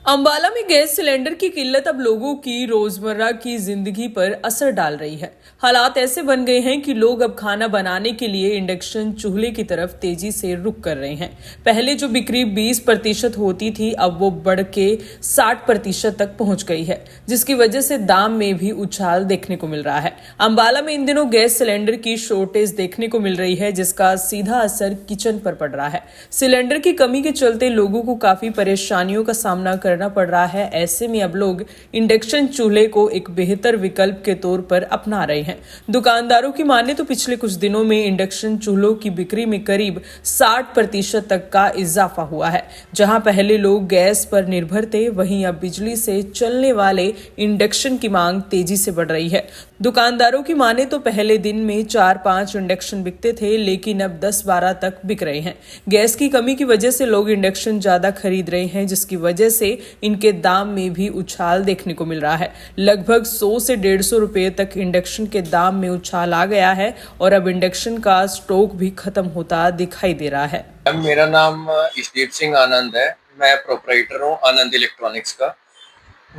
अंबाला में gas cylinder की किल्लत अब लोगों की रोजमर्रा की जिंदगी पर असर डाल रही है। हालात ऐसे बन गए हैं कि लोग अब खाना बनाने के लिए इंडक्शन चूल्हे की तरफ तेजी से रुख कर रहे हैं। पहले जो बिक्री 20% होती थी, अब वो बढ़ के 60% तक पहुंच गई है, जिसकी वजह से दाम में भी उछाल देखने को मिल रहा है। अंबाला में इन दिनों गैस सिलेंडर की शॉर्टेज देखने को मिल रही है, जिसका सीधा असर किचन पर पड़ रहा है। सिलेंडर की कमी के चलते लोगों को काफी परेशानियों का सामना करना पड़ रहा है। ऐसे में अब लोग इंडक्शन चूल्हे को एक बेहतर विकल्प के तौर पर अपना रहे हैं। दुकानदारों की माने तो पिछले कुछ दिनों में इंडक्शन चूल्हों की बिक्री में करीब 60% तक का इजाफा हुआ है। जहां पहले लोग गैस पर निर्भर थे, वहीं अब बिजली से चलने वाले इंडक्शन की मांग तेजी से बढ़ रही है। दुकानदारों की माने तो पहले दिन में 4-5 इंडक्शन बिकते थे, लेकिन अब 10-12 तक बिक रहे हैं। गैस की कमी की वजह से लोग इंडक्शन ज्यादा खरीद रहे हैं, जिसकी वजह से इनके दाम में भी उछाल देखने को मिल रहा है। लगभग 100 से 150 रुपए तक इंडक्शन के दाम में उछाल आ गया है और अब इंडक्शन का स्टॉक भी खत्म होता दिखाई दे रहा है। मेरा नाम ईशदीप सिंह आनंद है। मैं प्रोपराइटर हूँ आनंद इलेक्ट्रॉनिक्स का।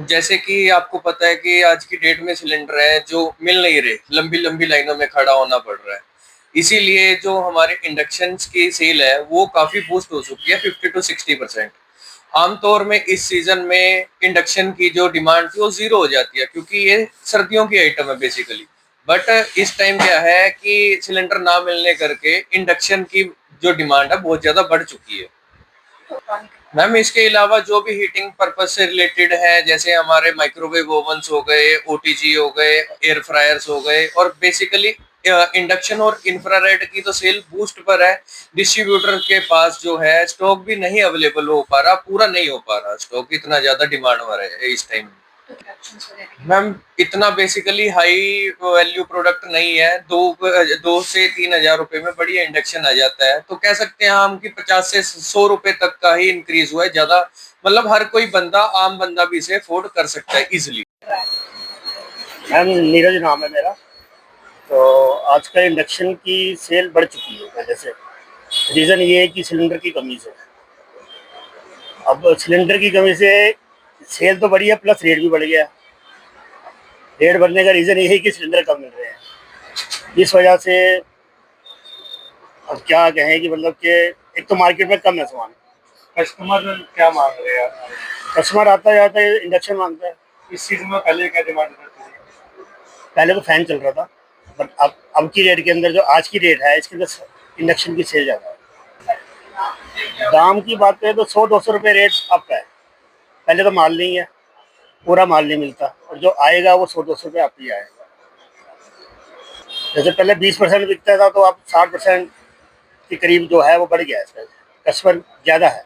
जैसे कि आपको पता है कि आज की डेट में सिलेंडर है जो मिल नहीं रहे, लंबी लंबी लाइनों में खड़ा होना पड़ रहा है। इसीलिए जो हमारे इंडक्शन की सेल है वो काफी बूस्ट हो चुकी है, 50 to 60%। आमतौर में इस सीजन में इंडक्शन की जो डिमांड थी वो जीरो हो जाती है, क्योंकि ये सर्दियों की आइटम है बेसिकली। बट इस टाइम क्या है कि सिलेंडर ना मिलने करके इंडक्शन की जो डिमांड है बहुत ज्यादा बढ़ चुकी है। मैम इसके अलावा जो भी हीटिंग पर्पज से रिलेटेड है, जैसे हमारे माइक्रोवेव ओवंस हो गए, ओटीजी हो गए, एयर फ्रायर्स हो गए, और बेसिकली इंडक्शन और इंफ्रारेड की तो सेल बूस्ट पर है। डिस्ट्रीब्यूटर के पास जो है स्टॉक भी नहीं अवेलेबल हो पा रहा, पूरा नहीं हो पा रहा स्टॉक, इतना ज्यादा डिमांड हो रहा है इस टाइम। मैम इतना बेसिकली हाई वैल्यू प्रोडक्ट नहीं है। 2 से 3 हजार रुपए में बढ़िया इंडक्शन आ जाता है। तो कह सकते हैं हम कि 50 से 100 रुपए तक का ही इंक्रीज हुआ है, ज्यादा मतलब हर कोई बंदा, आम बंदा भी इसे अफोर्ड कर सकता है इजिली। मैम नीरज नाम है मेरा। तो आजकल इंडक्शन की सेल बढ़ चुकी है पहले से। रीज़न ये है कि सिलेंडर की कमी से। अब सिलेंडर की कमी से सेल तो बढ़ी है, प्लस रेट भी बढ़ गया। रेट बढ़ने का रीज़न ये है कि सिलेंडर कम मिल रहे हैं। इस वजह से अब क्या कहें कि मतलब कि एक तो मार्केट में कम है सामान। कस्टमर क्या मांग रहे हैं? कस्टमर आता जाता है इंडक्शन मांगता है। इस सीजन में पहले क्या डिमांड करते थे? पहले तो फैन चल रहा था, बट अब की रेट के अंदर जो आज की रेट है, इसके अंदर इंडक्शन की सेल ज़्यादा है। दाम की बात करें तो 100-200 रुपये रेट अप है। पहले तो माल नहीं है, पूरा माल नहीं मिलता, और जो आएगा वो 100-200 रुपये अप ही आएगा। जैसे पहले 20% बिकता था, तो अब 60% के करीब जो है वो बढ़ गया है। कस्टमर ज़्यादा है।